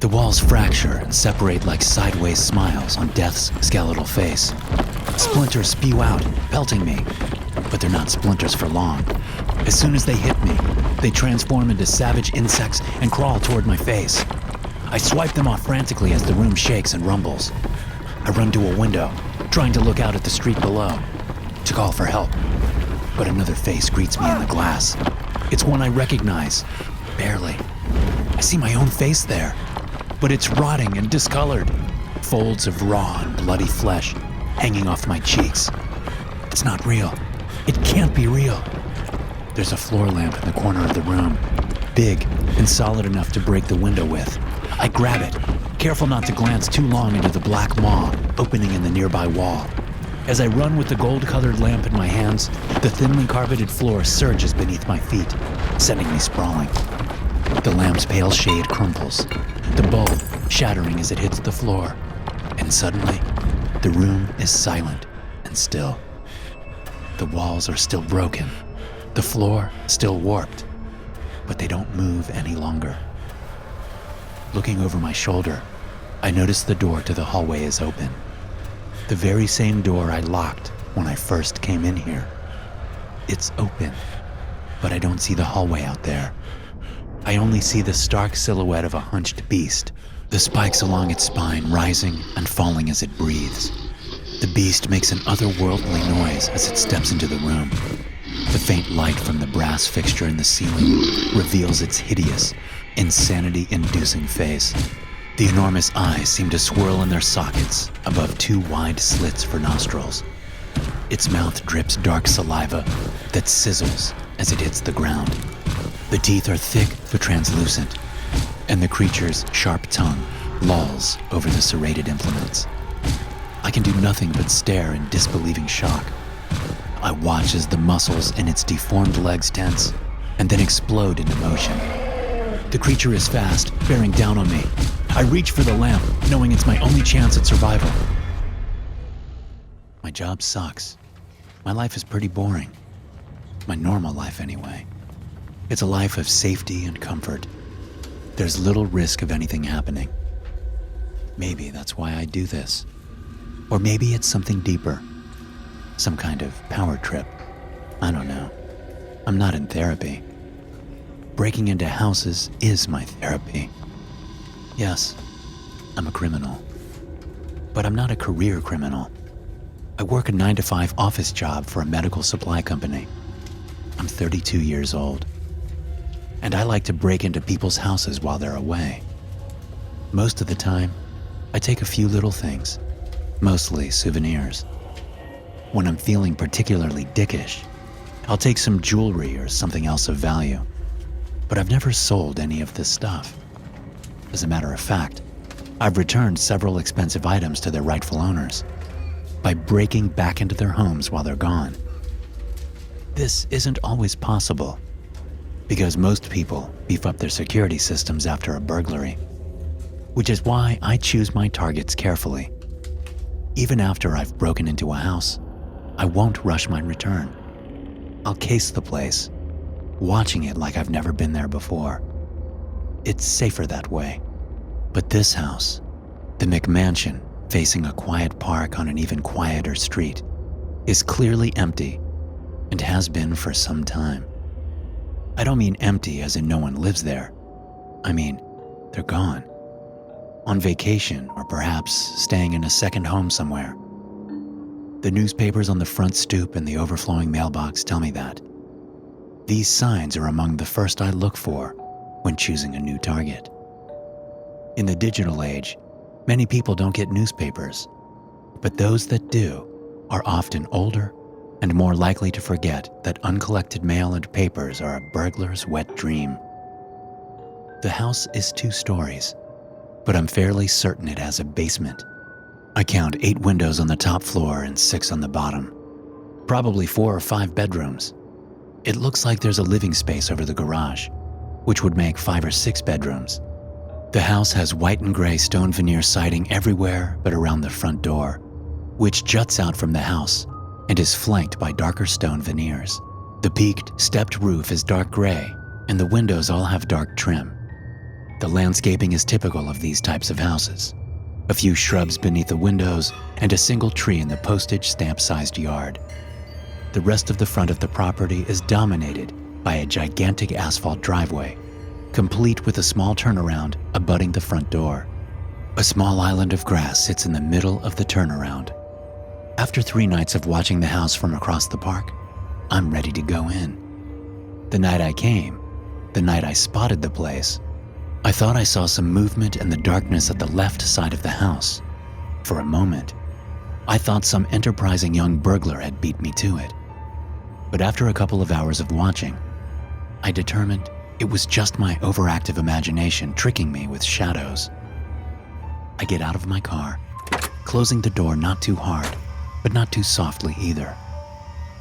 The walls fracture and separate like sideways smiles on death's skeletal face. Splinters spew out, pelting me, but they're not splinters for long. As soon as they hit me, they transform into savage insects and crawl toward my face. I swipe them off frantically as the room shakes and rumbles. I run to a window, trying to look out at the street below, to call for help. But another face greets me in the glass. It's one I recognize, barely. I see my own face there, but it's rotting and discolored. Folds of raw and bloody flesh hanging off my cheeks. It's not real. It can't be real. There's a floor lamp in the corner of the room, big and solid enough to break the window with. I grab it, careful not to glance too long into the black maw opening in the nearby wall. As I run with the gold-colored lamp in my hands, the thinly carpeted floor surges beneath my feet, sending me sprawling. The lamp's pale shade crumples, the bulb shattering as it hits the floor, and suddenly, the room is silent and still. The walls are still broken, the floor still warped, but they don't move any longer. Looking over my shoulder, I notice the door to the hallway is open. The very same door I locked when I first came in here. It's open, but I don't see the hallway out there. I only see the stark silhouette of a hunched beast, the spikes along its spine rising and falling as it breathes. The beast makes an otherworldly noise as it steps into the room. The faint light from the brass fixture in the ceiling reveals its hideous, insanity-inducing face. The enormous eyes seem to swirl in their sockets above two wide slits for nostrils. Its mouth drips dark saliva that sizzles as it hits the ground. The teeth are thick but translucent, and the creature's sharp tongue lolls over the serrated implements. I can do nothing but stare in disbelieving shock. I watch as the muscles in its deformed legs tense and then explode into motion. The creature is fast, bearing down on me. I reach for the lamp, knowing it's my only chance at survival. My job sucks. My life is pretty boring. My normal life, anyway. It's a life of safety and comfort. There's little risk of anything happening. Maybe that's why I do this. Or maybe it's something deeper. Some kind of power trip. I don't know. I'm not in therapy. Breaking into houses is my therapy. Yes, I'm a criminal. But I'm not a career criminal. I work a 9-to-5 office job for a medical supply company. I'm 32 years old. And I like to break into people's houses while they're away. Most of the time, I take a few little things, mostly souvenirs. When I'm feeling particularly dickish, I'll take some jewelry or something else of value. But I've never sold any of this stuff. As a matter of fact, I've returned several expensive items to their rightful owners by breaking back into their homes while they're gone. This isn't always possible because most people beef up their security systems after a burglary, which is why I choose my targets carefully. Even after I've broken into a house, I won't rush my return. I'll case the place, watching it like I've never been there before. It's safer that way. But this house, the McMansion facing a quiet park on an even quieter street, is clearly empty and has been for some time. I don't mean empty as in no one lives there. I mean, they're gone. On vacation or perhaps staying in a second home somewhere. The newspapers on the front stoop and the overflowing mailbox tell me that. These signs are among the first I look for when choosing a new target. In the digital age, many people don't get newspapers, but those that do are often older and more likely to forget that uncollected mail and papers are a burglar's wet dream. The house is 2 stories, but I'm fairly certain it has a basement. I count 8 windows on the top floor and 6 on the bottom. Probably 4 or 5 bedrooms. It looks like there's a living space over the garage, which would make 5 or 6 bedrooms. The house has white and gray stone veneer siding everywhere but around the front door, which juts out from the house and is flanked by darker stone veneers. The peaked, stepped roof is dark gray, and the windows all have dark trim. The landscaping is typical of these types of houses. A few shrubs beneath the windows and a single tree in the postage stamp-sized yard. The rest of the front of the property is dominated by a gigantic asphalt driveway, complete with a small turnaround abutting the front door. A small island of grass sits in the middle of the turnaround. After 3 nights of watching the house from across the park, I'm ready to go in. The night I came, the night I spotted the place, I thought I saw some movement in the darkness at the left side of the house. For a moment, I thought some enterprising young burglar had beat me to it. But after a couple of hours of watching, I determined it was just my overactive imagination tricking me with shadows. I get out of my car, closing the door not too hard, but not too softly either.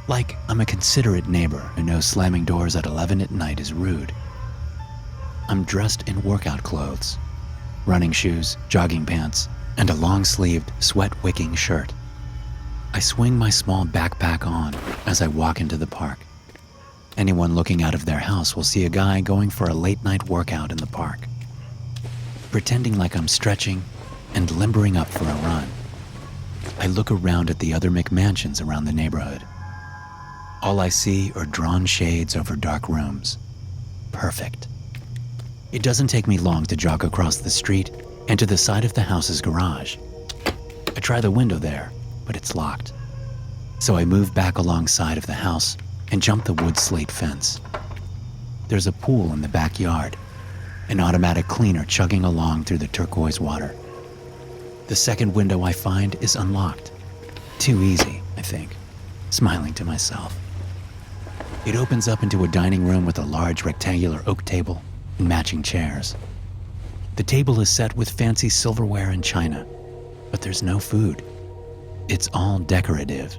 Like I'm a considerate neighbor who knows slamming doors at 11 at night is rude. I'm dressed in workout clothes, running shoes, jogging pants, and a long-sleeved, sweat-wicking shirt. I swing my small backpack on as I walk into the park. Anyone looking out of their house will see a guy going for a late-night workout in the park, pretending like I'm stretching and limbering up for a run. I look around at the other McMansions around the neighborhood. All I see are drawn shades over dark rooms. Perfect. It doesn't take me long to jog across the street and to the side of the house's garage. I try the window there, but it's locked. So I move back alongside of the house and jump the wood slate fence. There's a pool in the backyard, an automatic cleaner chugging along through the turquoise water. The second window I find is unlocked. Too easy, I think, smiling to myself. It opens up into a dining room with a large rectangular oak table and matching chairs. The table is set with fancy silverware and china, but there's no food. It's all decorative.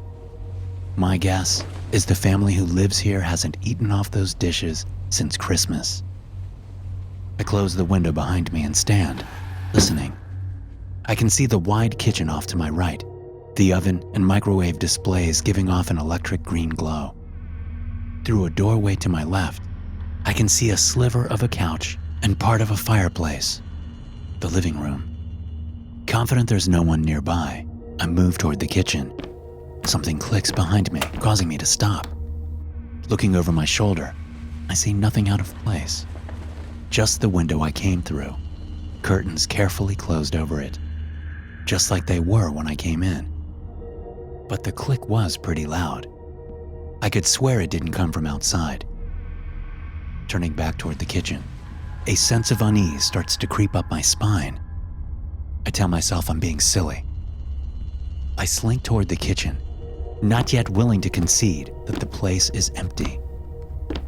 My guess is the family who lives here hasn't eaten off those dishes since Christmas. I close the window behind me and stand, listening. I can see the wide kitchen off to my right, the oven and microwave displays giving off an electric green glow. Through a doorway to my left, I can see a sliver of a couch and part of a fireplace, the living room. Confident there's no one nearby, I move toward the kitchen. Something clicks behind me, causing me to stop. Looking over my shoulder, I see nothing out of place. Just the window I came through, curtains carefully closed over it, just like they were when I came in. But the click was pretty loud. I could swear it didn't come from outside. Turning back toward the kitchen, a sense of unease starts to creep up my spine. I tell myself I'm being silly. I slink toward the kitchen, not yet willing to concede that the place is empty.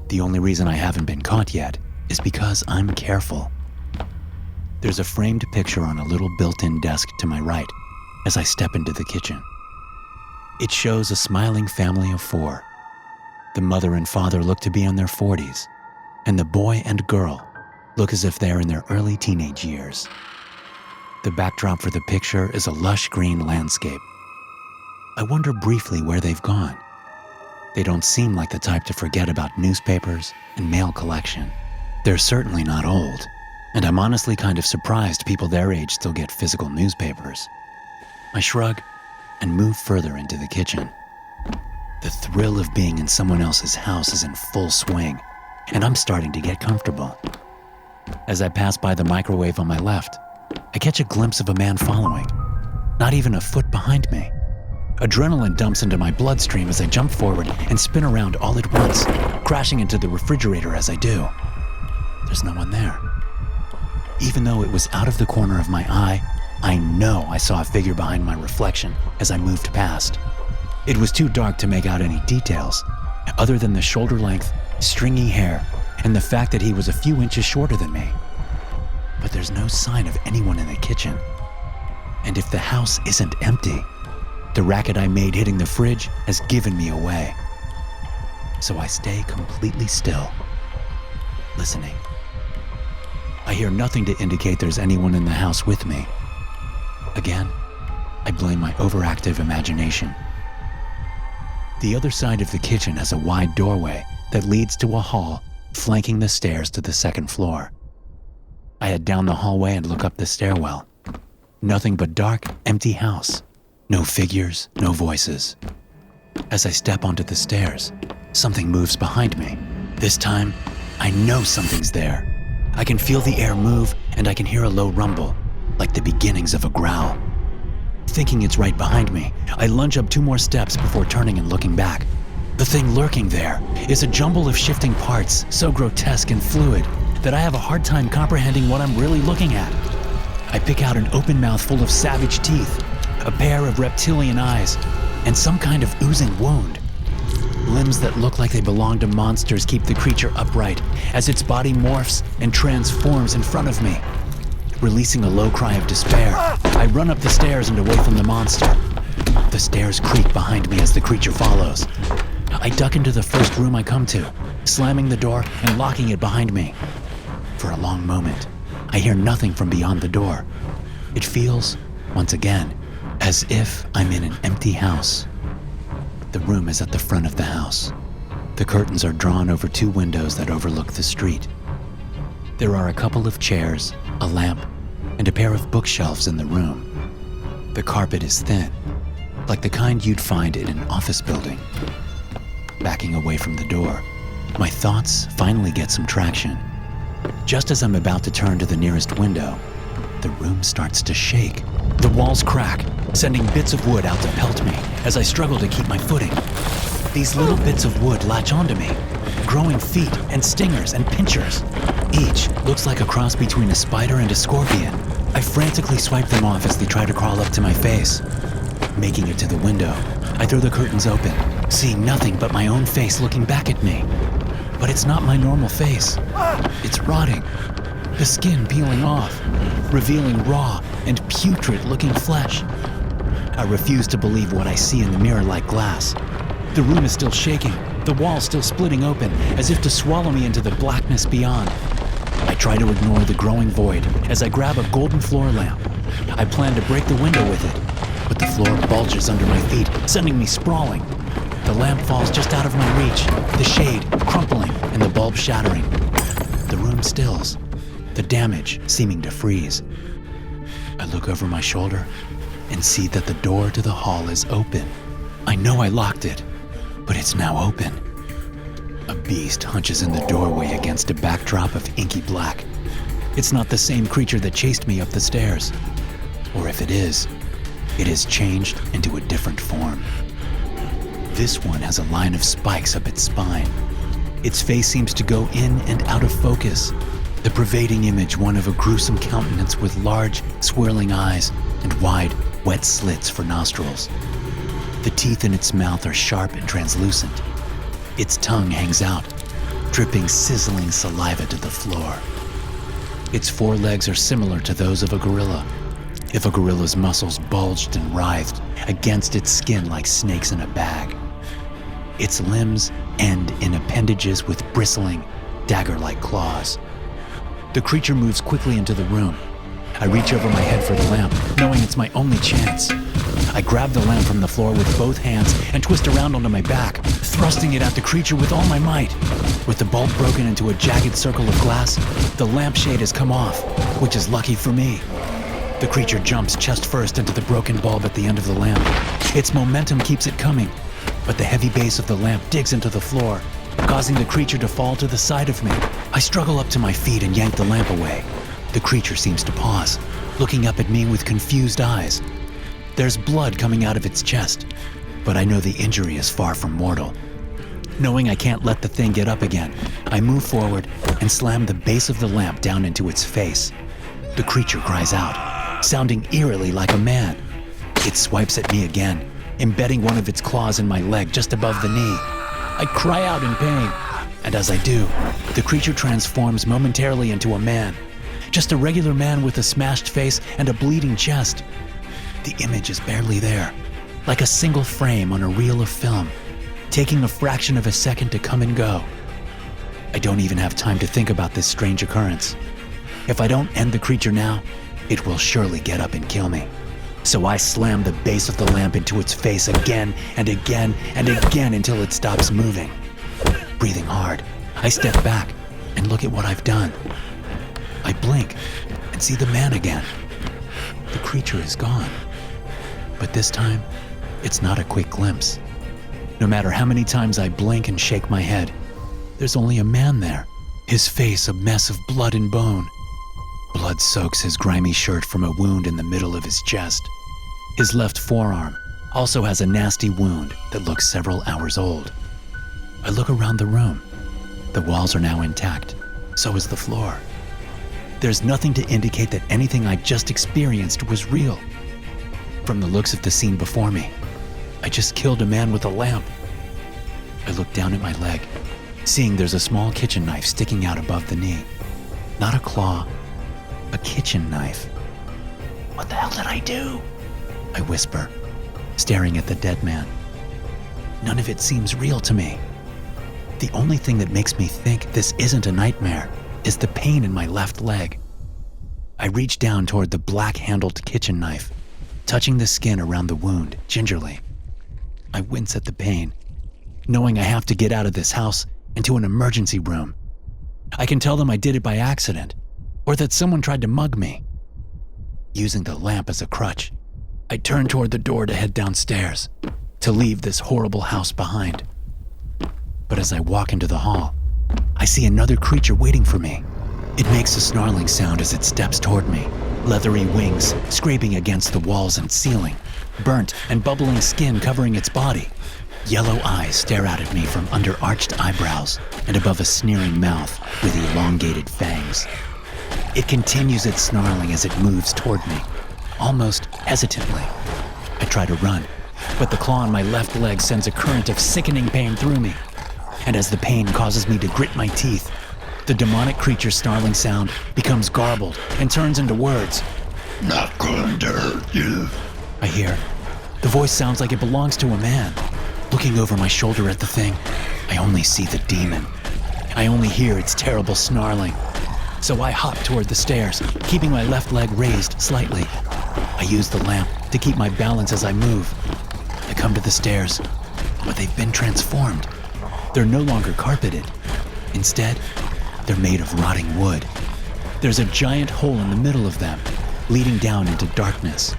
The only reason I haven't been caught yet is because I'm careful. There's a framed picture on a little built-in desk to my right as I step into the kitchen. It shows a smiling family of 4. The mother and father look to be in their 40s, and the boy and girl look as if they're in their early teenage years. The backdrop for the picture is a lush green landscape. I wonder briefly where they've gone. They don't seem like the type to forget about newspapers and mail collection. They're certainly not old, and I'm honestly kind of surprised people their age still get physical newspapers. I shrug and move further into the kitchen. The thrill of being in someone else's house is in full swing, and I'm starting to get comfortable. As I pass by the microwave on my left, I catch a glimpse of a man following, not even a foot behind me. Adrenaline dumps into my bloodstream as I jump forward and spin around all at once, crashing into the refrigerator as I do. There's no one there. Even though it was out of the corner of my eye, I know I saw a figure behind my reflection as I moved past. It was too dark to make out any details, other than the shoulder-length, stringy hair and the fact that he was a few inches shorter than me. But there's no sign of anyone in the kitchen. And if the house isn't empty, the racket I made hitting the fridge has given me away. So I stay completely still, listening. I hear nothing to indicate there's anyone in the house with me. Again, I blame my overactive imagination. The other side of the kitchen has a wide doorway that leads to a hall flanking the stairs to the second floor. I head down the hallway and look up the stairwell. Nothing but dark, empty house. No figures, no voices. As I step onto the stairs, something moves behind me. This time, I know something's there. I can feel the air move, and I can hear a low rumble, like the beginnings of a growl. Thinking it's right behind me, I lunge up 2 more steps before turning and looking back. The thing lurking there is a jumble of shifting parts, so grotesque and fluid that I have a hard time comprehending what I'm really looking at. I pick out an open mouth full of savage teeth, a pair of reptilian eyes, and some kind of oozing wound. Limbs that look like they belong to monsters keep the creature upright as its body morphs and transforms in front of me. Releasing a low cry of despair, I run up the stairs and away from the monster. The stairs creak behind me as the creature follows. I duck into the first room I come to, slamming the door and locking it behind me. For a long moment, I hear nothing from beyond the door. It feels, once again, as if I'm in an empty house. The room is at the front of the house. The curtains are drawn over 2 windows that overlook the street. There are a couple of chairs, a lamp, and a pair of bookshelves in the room. The carpet is thin, like the kind you'd find in an office building. Backing away from the door, my thoughts finally get some traction. Just as I'm about to turn to the nearest window, the room starts to shake. The walls crack, sending bits of wood out to pelt me as I struggle to keep my footing. These little bits of wood latch onto me, growing feet and stingers and pinchers. Each looks like a cross between a spider and a scorpion. I frantically swipe them off as they try to crawl up to my face. Making it to the window, I throw the curtains open, seeing nothing but my own face looking back at me. But it's not my normal face. It's rotting, the skin peeling off, revealing raw and putrid-looking flesh. I refuse to believe what I see in the mirror-like glass. The room is still shaking, the wall still splitting open, as if to swallow me into the blackness beyond. I try to ignore the growing void as I grab a golden floor lamp. I plan to break the window with it, but the floor bulges under my feet, sending me sprawling. The lamp falls just out of my reach, the shade crumpling and the bulb shattering. The room stills, the damage seeming to freeze. I look over my shoulder and see that the door to the hall is open. I know I locked it, but it's now open. A beast hunches in the doorway against a backdrop of inky black. It's not the same creature that chased me up the stairs. Or if it is, it has changed into a different form. This one has a line of spikes up its spine. Its face seems to go in and out of focus, the pervading image one of a gruesome countenance with large, swirling eyes and wide, wet slits for nostrils. The teeth in its mouth are sharp and translucent. Its tongue hangs out, dripping sizzling saliva to the floor. Its forelegs are similar to those of a gorilla, if a gorilla's muscles bulged and writhed against its skin like snakes in a bag. Its limbs end in appendages with bristling, dagger-like claws. The creature moves quickly into the room. I reach over my head for the lamp, knowing it's my only chance. I grab the lamp from the floor with both hands and twist around onto my back, thrusting it at the creature with all my might. With the bulb broken into a jagged circle of glass, the lampshade has come off, which is lucky for me. The creature jumps chest first into the broken bulb at the end of the lamp. Its momentum keeps it coming, but the heavy base of the lamp digs into the floor, causing the creature to fall to the side of me. I struggle up to my feet and yank the lamp away. The creature seems to pause, looking up at me with confused eyes. There's blood coming out of its chest, but I know the injury is far from mortal. Knowing I can't let the thing get up again, I move forward and slam the base of the lamp down into its face. The creature cries out, sounding eerily like a man. It swipes at me again, embedding one of its claws in my leg just above the knee. I cry out in pain, and as I do, the creature transforms momentarily into a man. Just a regular man with a smashed face and a bleeding chest. The image is barely there, like a single frame on a reel of film, taking a fraction of a second to come and go. I don't even have time to think about this strange occurrence. If I don't end the creature now, it will surely get up and kill me. So I slam the base of the lamp into its face again and again and again until it stops moving. Breathing hard, I step back and look at what I've done. I blink and see the man again. The creature is gone. But this time, it's not a quick glimpse. No matter how many times I blink and shake my head, there's only a man there, his face a mess of blood and bone. Blood soaks his grimy shirt from a wound in the middle of his chest. His left forearm also has a nasty wound that looks several hours old. I look around the room. The walls are now intact, so is the floor. There's nothing to indicate that anything I just experienced was real. From the looks of the scene before me, I just killed a man with a lamp. I look down at my leg, seeing there's a small kitchen knife sticking out above the knee. Not a claw, a kitchen knife. What the hell did I do? I whisper, staring at the dead man. None of it seems real to me. The only thing that makes me think this isn't a nightmare is the pain in my left leg. I reach down toward the black-handled kitchen knife, touching the skin around the wound gingerly. I wince at the pain, knowing I have to get out of this house and to an emergency room. I can tell them I did it by accident, or that someone tried to mug me. Using the lamp as a crutch, I turn toward the door to head downstairs, to leave this horrible house behind. But as I walk into the hall, I see another creature waiting for me. It makes a snarling sound as it steps toward me, leathery wings scraping against the walls and ceiling, burnt and bubbling skin covering its body. Yellow eyes stare out at me from under arched eyebrows and above a sneering mouth with elongated fangs. It continues its snarling as it moves toward me, almost hesitantly. I try to run, but the claw on my left leg sends a current of sickening pain through me. And as the pain causes me to grit my teeth, the demonic creature's snarling sound becomes garbled and turns into words. "Not going to hurt you," I hear. The voice sounds like it belongs to a man. Looking over my shoulder at the thing, I only see the demon. I only hear its terrible snarling. So I hop toward the stairs, keeping my left leg raised slightly. I use the lamp to keep my balance as I move. I come to the stairs, but they've been transformed. They're no longer carpeted. Instead, they're made of rotting wood. There's a giant hole in the middle of them, leading down into darkness.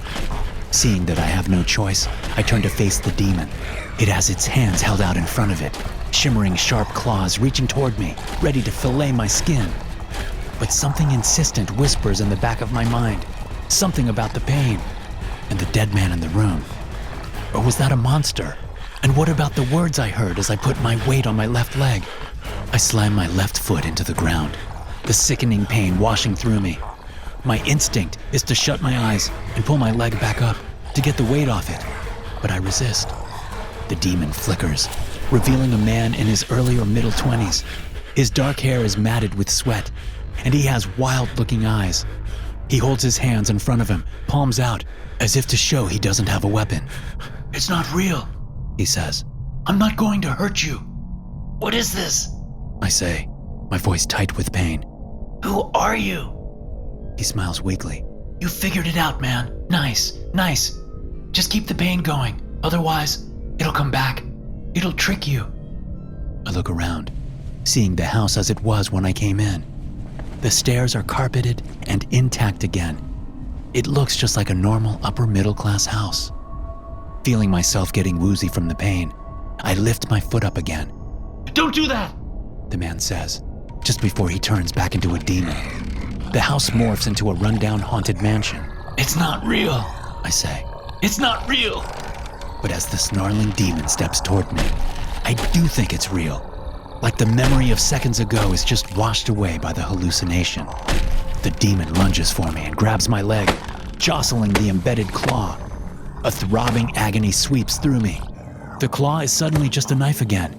Seeing that I have no choice, I turn to face the demon. It has its hands held out in front of it, shimmering sharp claws reaching toward me, ready to fillet my skin. But something insistent whispers in the back of my mind, something about the pain and the dead man in the room. Or was that a monster? And what about the words I heard as I put my weight on my left leg? I slam my left foot into the ground, the sickening pain washing through me. My instinct is to shut my eyes and pull my leg back up to get the weight off it, but I resist. The demon flickers, revealing a man in his early or middle 20s. His dark hair is matted with sweat, and he has wild-looking eyes. He holds his hands in front of him, palms out, as if to show he doesn't have a weapon. "It's not real," he says. "I'm not going to hurt you." "What is this?" I say, my voice tight with pain. "Who are you?" He smiles weakly. "You figured it out, man. Nice. Just keep the pain going. Otherwise, it'll come back. It'll trick you." I look around, seeing the house as it was when I came in. The stairs are carpeted and intact again. It looks just like a normal upper middle class house. Feeling myself getting woozy from the pain, I lift my foot up again. "Don't do that," the man says, just before he turns back into a demon. The house morphs into a rundown haunted mansion. "It's not real," I say. "It's not real." But as the snarling demon steps toward me, I do think it's real. Like the memory of seconds ago is just washed away by the hallucination. The demon lunges for me and grabs my leg, jostling the embedded claw. A throbbing agony sweeps through me. The claw is suddenly just a knife again,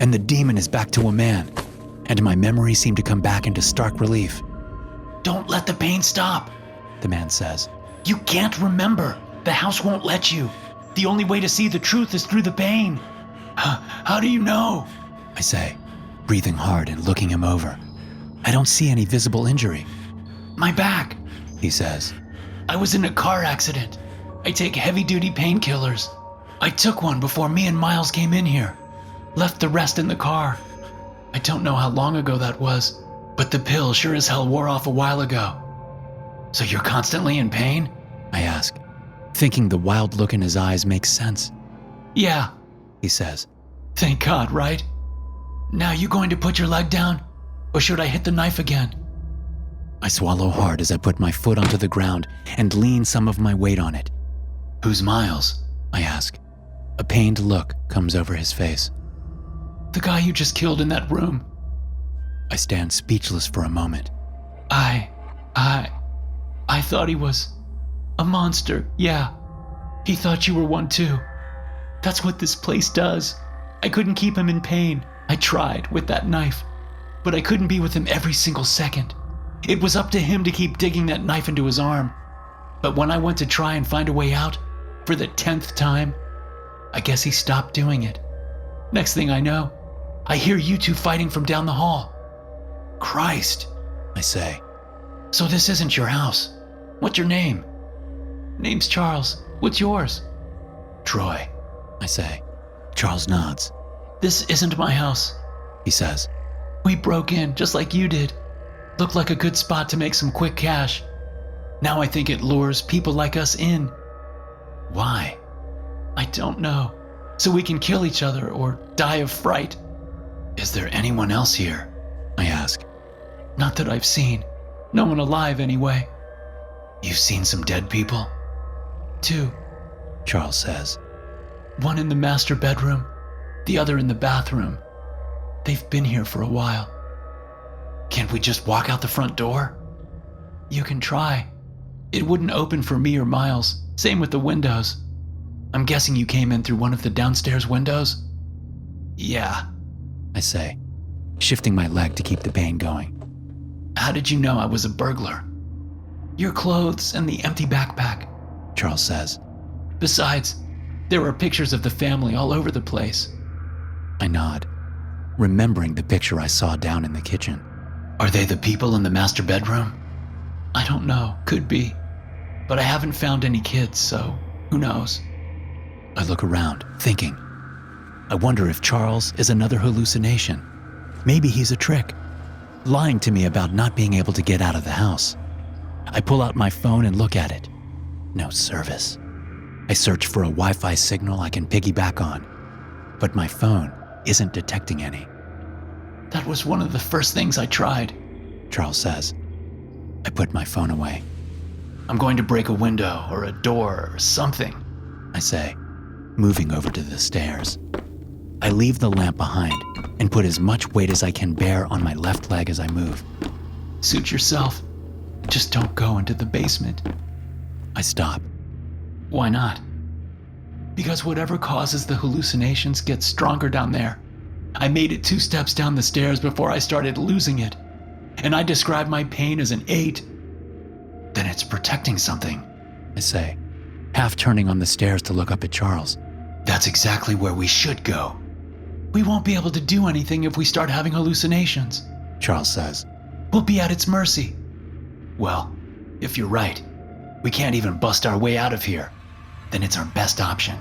and the demon is back to a man, and my memories seem to come back into stark relief. "Don't let the pain stop," the man says. "You can't remember. The house won't let you. The only way to see the truth is through the pain." How do you know?" I say, breathing hard and looking him over. I don't see any visible injury. "My back," he says. "I was in a car accident. I take heavy-duty painkillers. I took one before me and Miles came in here. Left the rest in the car. I don't know how long ago that was. But the pill sure as hell wore off a while ago. So you're constantly in pain? I ask, thinking the wild look in his eyes makes sense. Yeah, he says. Thank God, right? Now you going to put your leg down? Or should I hit the knife again? I swallow hard as I put my foot onto the ground and lean some of my weight on it. Who's Miles? I ask. A pained look comes over his face. The guy you just killed in that room. I stand speechless for a moment. I thought he was a monster, yeah. He thought you were one too. That's what this place does. I couldn't keep him in pain. I tried with that knife, but I couldn't be with him every single second. It was up to him to keep digging that knife into his arm. But when I went to try and find a way out, for the 10th time, I guess he stopped doing it. Next thing I know, I hear you two fighting from down the hall. Christ, I say. So this isn't your house. What's your name? Name's Charles. What's yours? Troy, I say. Charles nods. This isn't my house, he says. We broke in just like you did. Looked like a good spot to make some quick cash. Now I think it lures people like us in. Why? I don't know. So we can kill each other or die of fright. Is there anyone else here? I ask. Not that I've seen. No one alive anyway. You've seen some dead people? 2, Charles says. One in the master bedroom, the other in the bathroom. They've been here for a while. Can't we just walk out the front door? You can try. It wouldn't open for me or Miles. Same with the windows. I'm guessing you came in through one of the downstairs windows? Yeah, I say, shifting my leg to keep the pain going. How did you know I was a burglar? Your clothes and the empty backpack, Charles says. Besides, there are pictures of the family all over the place. I nod, remembering the picture I saw down in the kitchen. Are they the people in the master bedroom? I don't know, could be. But I haven't found any kids, so who knows? I look around, thinking. I wonder if Charles is another hallucination. Maybe he's a trick, lying to me about not being able to get out of the house. I pull out my phone and look at it. No service. I search for a Wi-Fi signal I can piggyback on, but my phone isn't detecting any. That was one of the first things I tried, Charles says. I put my phone away. I'm going to break a window or a door or something, I say, moving over to the stairs. I leave the lamp behind and put as much weight as I can bear on my left leg as I move. Suit yourself. Just don't go into the basement. I stop. Why not? Because whatever causes the hallucinations gets stronger down there. I made it 2 steps down the stairs before I started losing it, and I describe my pain as an 8. Then it's protecting something, I say, half turning on the stairs to look up at Charles. That's exactly where we should go. We won't be able to do anything if we start having hallucinations, Charles says. We'll be at its mercy. Well, if you're right, we can't even bust our way out of here. Then it's our best option.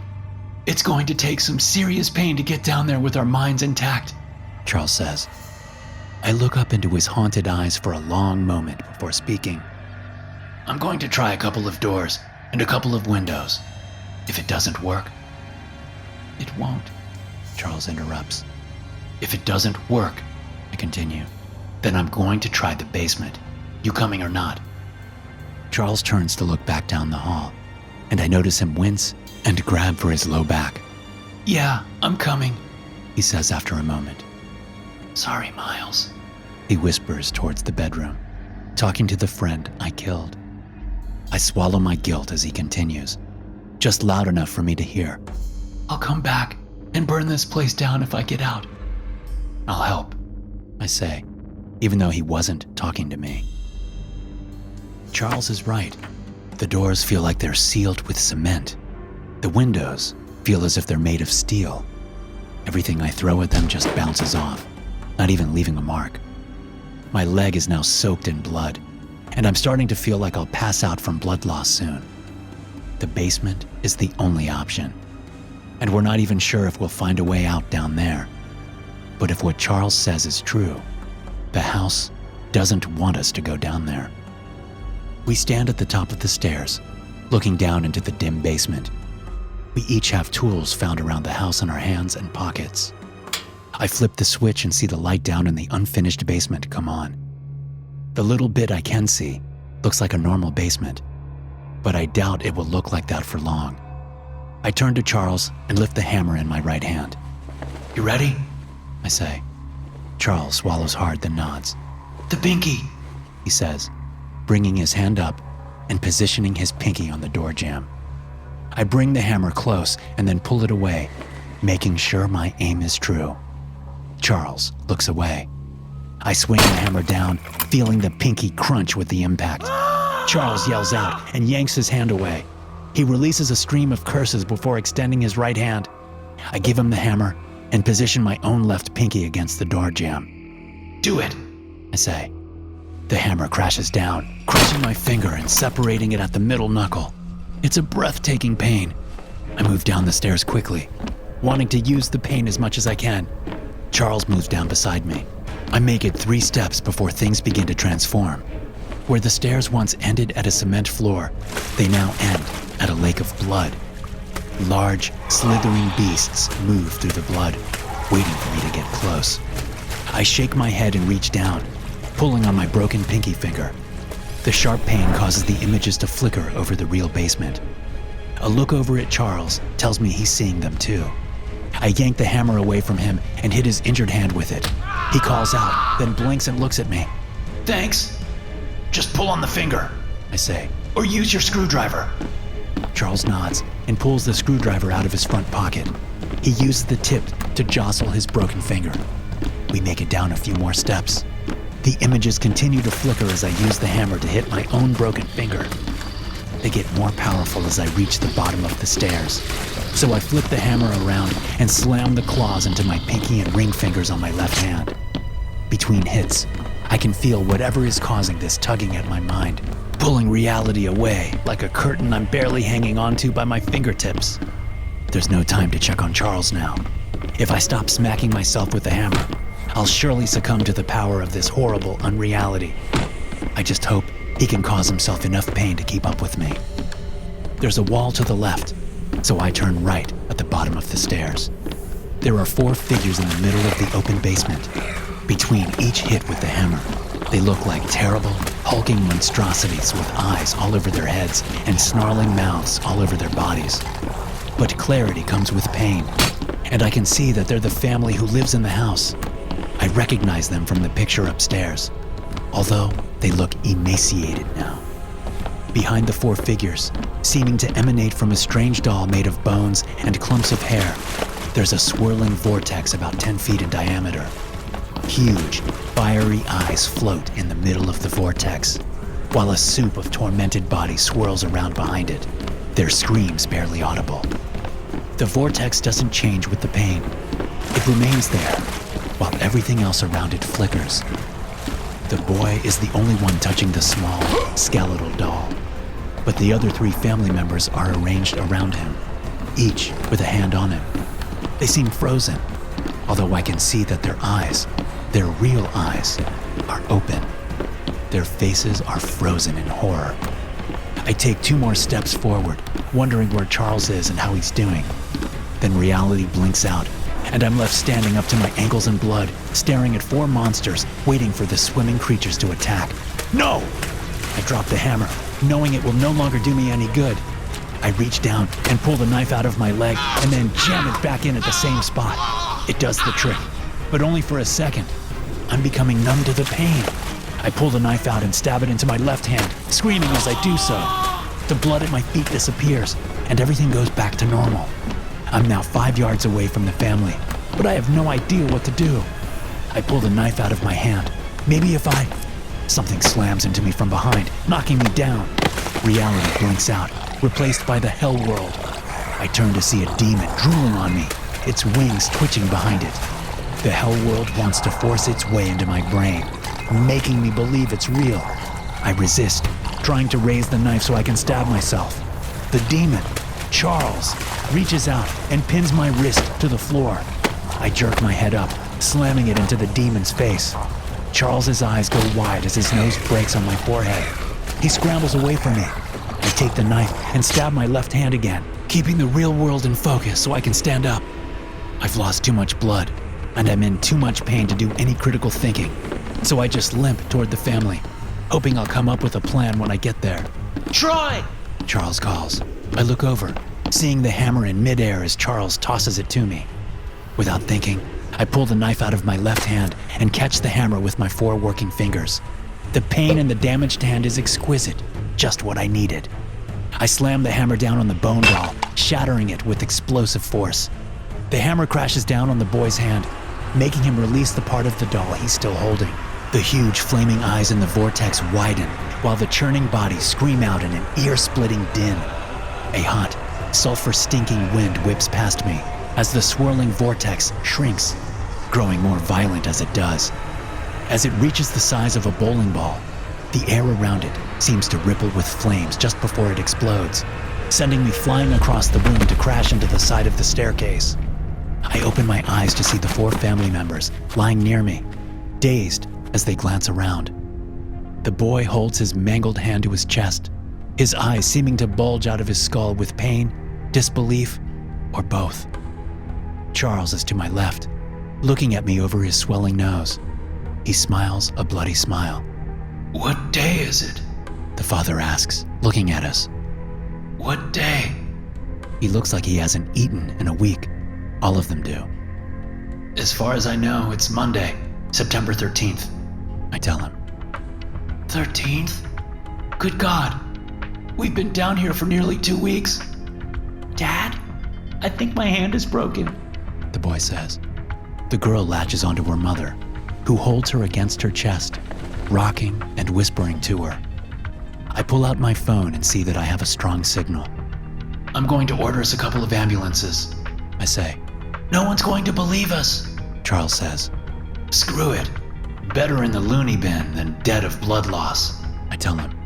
It's going to take some serious pain to get down there with our minds intact, Charles says. I look up into his haunted eyes for a long moment before speaking. I'm going to try a couple of doors and a couple of windows. If it doesn't work, it won't, Charles interrupts. If it doesn't work, I continue, then I'm going to try the basement. You coming or not? Charles turns to look back down the hall, and I notice him wince and grab for his low back. Yeah, I'm coming, he says after a moment. Sorry, Miles, he whispers towards the bedroom, talking to the friend I killed. I swallow my guilt as he continues, just loud enough for me to hear. I'll come back and burn this place down if I get out. I'll help, I say, even though he wasn't talking to me. Charles is right. The doors feel like they're sealed with cement. The windows feel as if they're made of steel. Everything I throw at them just bounces off, not even leaving a mark. My leg is now soaked in blood, and I'm starting to feel like I'll pass out from blood loss soon. The basement is the only option, and we're not even sure if we'll find a way out down there. But if what Charles says is true, the house doesn't want us to go down there. We stand at the top of the stairs, looking down into the dim basement. We each have tools found around the house in our hands and pockets. I flip the switch and see the light down in the unfinished basement come on. The little bit I can see looks like a normal basement, but I doubt it will look like that for long. I turn to Charles and lift the hammer in my right hand. "You ready?" I say. Charles swallows hard, then nods. "The pinky," he says, bringing his hand up and positioning his pinky on the door jamb. I bring the hammer close and then pull it away, making sure my aim is true. Charles looks away. I swing the hammer down, feeling the pinky crunch with the impact. Charles yells out and yanks his hand away. He releases a stream of curses before extending his right hand. I give him the hammer and position my own left pinky against the door jamb. "Do it," I say. The hammer crashes down, crushing my finger and separating it at the middle knuckle. It's a breathtaking pain. I move down the stairs quickly, wanting to use the pain as much as I can. Charles moves down beside me. I make it 3 steps before things begin to transform. Where the stairs once ended at a cement floor, they now end at a lake of blood. Large, slithering beasts move through the blood, waiting for me to get close. I shake my head and reach down, pulling on my broken pinky finger. The sharp pain causes the images to flicker over the real basement. A look over at Charles tells me he's seeing them too. I yank the hammer away from him and hit his injured hand with it. He calls out, then blinks and looks at me. "Thanks. Just pull on the finger," I say, "or use your screwdriver." Charles nods and pulls the screwdriver out of his front pocket. He uses the tip to jostle his broken finger. We make it down a few more steps. The images continue to flicker as I use the hammer to hit my own broken finger. They get more powerful as I reach the bottom of the stairs. So I flip the hammer around and slam the claws into my pinky and ring fingers on my left hand. Between hits, I can feel whatever is causing this tugging at my mind, pulling reality away like a curtain I'm barely hanging onto by my fingertips. There's no time to check on Charles now. If I stop smacking myself with the hammer, I'll surely succumb to the power of this horrible unreality. I just hope he can cause himself enough pain to keep up with me. There's a wall to the left, so I turn right at the bottom of the stairs. There are 4 figures in the middle of the open basement. Between each hit with the hammer, they look like terrible, hulking monstrosities with eyes all over their heads and snarling mouths all over their bodies. But clarity comes with pain, and I can see that they're the family who lives in the house. I recognize them from the picture upstairs, although they look emaciated now. Behind the 4 figures, seeming to emanate from a strange doll made of bones and clumps of hair, there's a swirling vortex about 10 feet in diameter. Huge, fiery eyes float in the middle of the vortex, while a soup of tormented bodies swirls around behind it, their screams barely audible. The vortex doesn't change with the pain. It remains there, while everything else around it flickers. The boy is the only one touching the small, skeletal doll, but the other 3 family members are arranged around him, each with a hand on him. They seem frozen, although I can see that their eyes, their real eyes, are open. Their faces are frozen in horror. I take 2 more steps forward, wondering where Charles is and how he's doing. Then reality blinks out, and I'm left standing up to my ankles in blood, staring at 4 monsters, waiting for the swimming creatures to attack. No! I drop the hammer, knowing it will no longer do me any good. I reach down and pull the knife out of my leg and then jam it back in at the same spot. It does the trick, but only for a second. I'm becoming numb to the pain. I pull the knife out and stab it into my left hand, screaming as I do so. The blood at my feet disappears, and everything goes back to normal. I'm now 5 yards away from the family, but I have no idea what to do. I pull the knife out of my hand. Maybe if I... Something slams into me from behind, knocking me down. Reality blinks out, replaced by the hell world. I turn to see a demon drooling on me, its wings twitching behind it. The hell world wants to force its way into my brain, making me believe it's real. I resist, trying to raise the knife so I can stab myself. The demon, Charles, reaches out and pins my wrist to the floor. I jerk my head up, slamming it into the demon's face. Charles's eyes go wide as his nose breaks on my forehead. He scrambles away from me. I take the knife and stab my left hand again, keeping the real world in focus so I can stand up. I've lost too much blood, and I'm in too much pain to do any critical thinking, so I just limp toward the family, hoping I'll come up with a plan when I get there. Troy! Charles calls. I look over, seeing the hammer in midair as Charles tosses it to me. Without thinking, I pull the knife out of my left hand and catch the hammer with my 4 working fingers. The pain in the damaged hand is exquisite, just what I needed. I slam the hammer down on the bone doll, shattering it with explosive force. The hammer crashes down on the boy's hand, making him release the part of the doll he's still holding. The huge flaming eyes in the vortex widen, while the churning bodies scream out in an ear-splitting din. A hot, sulfur-stinking wind whips past me as the swirling vortex shrinks, growing more violent as it does. As it reaches the size of a bowling ball, the air around it seems to ripple with flames just before it explodes, sending me flying across the room to crash into the side of the staircase. I open my eyes to see the 4 family members lying near me, dazed as they glance around. The boy holds his mangled hand to his chest, his eyes seeming to bulge out of his skull with pain, disbelief, or both. Charles is to my left, looking at me over his swelling nose. He smiles a bloody smile. What day is it? The father asks, looking at us. What day? He looks like he hasn't eaten in a week. All of them do. As far as I know, it's Monday, September 13th. I tell him. 13th? Good God. We've been down here for nearly 2 weeks. Dad, I think my hand is broken, the boy says. The girl latches onto her mother, who holds her against her chest, rocking and whispering to her. I pull out my phone and see that I have a strong signal. I'm going to order us a couple of ambulances, I say. No one's going to believe us, Charles says. Screw it. Better in the loony bin than dead of blood loss, I tell him.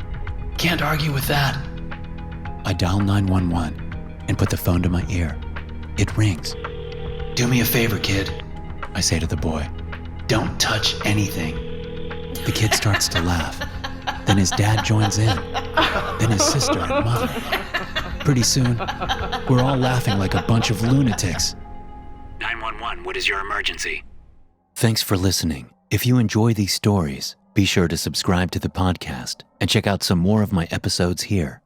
Can't argue with that. I dial 911 and put the phone to my ear. It rings. Do me a favor, kid, I say to the boy. Don't touch anything. The kid starts to laugh. Then his dad joins in. Then his sister and mother. Pretty soon, we're all laughing like a bunch of lunatics. 911, what is your emergency? Thanks for listening. If you enjoy these stories, be sure to subscribe to the podcast and check out some more of my episodes here.